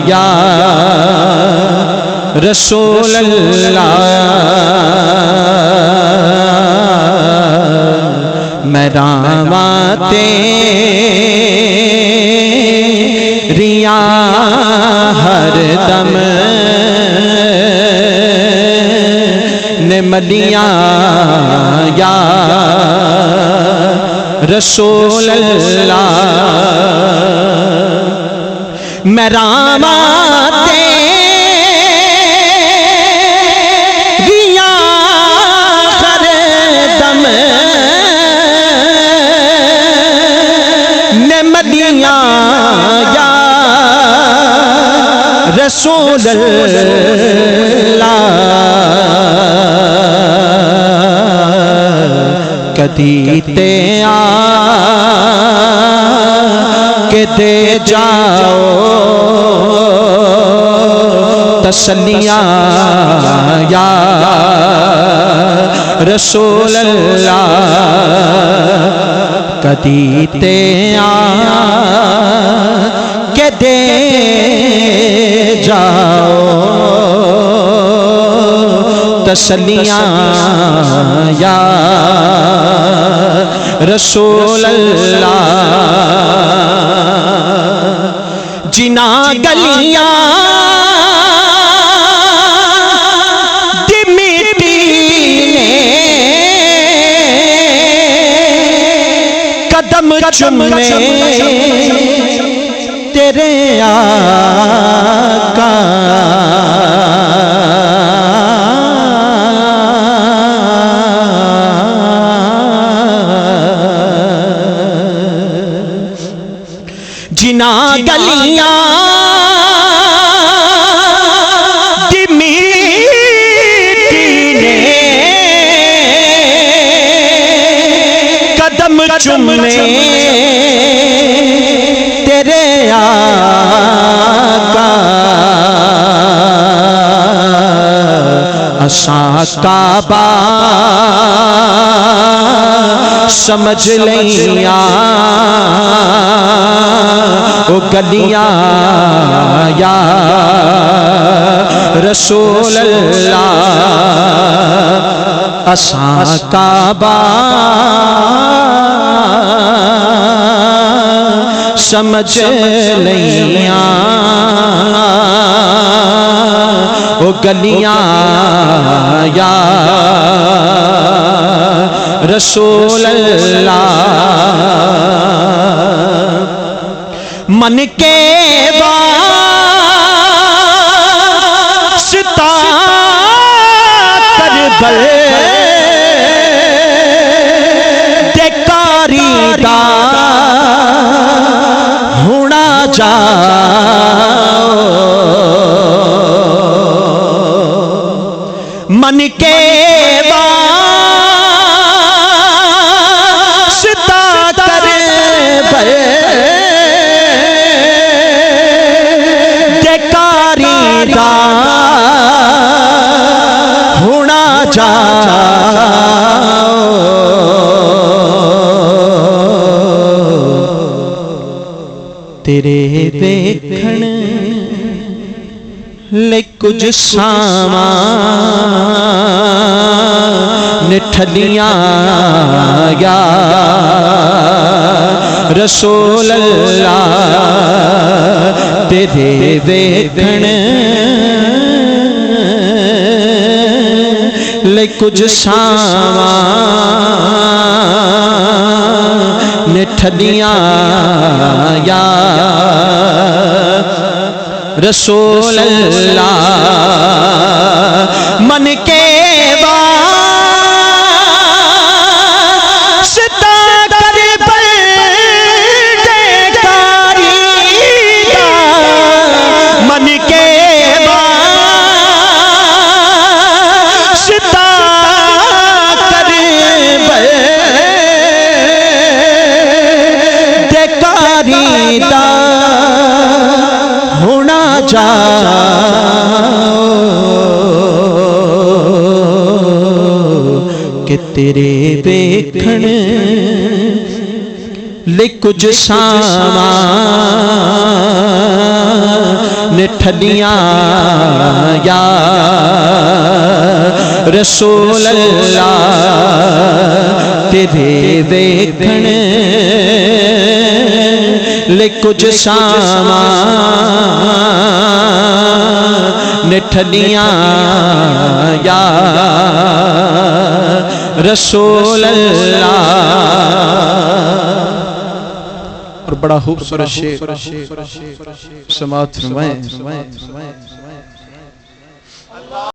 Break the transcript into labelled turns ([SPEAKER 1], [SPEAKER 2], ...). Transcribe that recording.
[SPEAKER 1] या रसूल अल्लाह मैं रामा तेरिया हर दम ने मलिया या रसूल अल्लाह मैं रामा तेरिया हर दम ने मलिया या रसूल अल्लाह कदी ते आ के दे जाओ तसल्लियां या रसूल अल्लाह कदी ते आ के दे जाओ तसल्लियां या रसूल अल्लाह जिना गलियां दी मिट्टी ने कदम चुमे तेरे आका जिना गलियां दी मिट्टी ने कदम चुमे तेरे आका असा काबा समझ लिया ओ गलियां या रसूल अल्लाह असा काबा समझ लिया ओ गलियां या रसूल अल्लाह मन के वास्ता करबल दे कारीदा होना जाओ मन के वास्ता करबल होना जाओ तेरे देखण ले कुछ सामा निठलियां या रसूल अल्लाह तेरे देखण ले कुछ सामा निठलियां या रसूल अल्लाह मन के वास्ता करबल दे कारीदा मन के वास्ता करबल दे कारीदा होना जाओ कि तेरे देखण ले कुछ सामान ठलियां या रसूल अल्लाह तेरे देखण ले कुछ सामान ठलियां या रसूल अल्लाह। और बड़ा खूबसूरत शेर समाअत फरमाएं।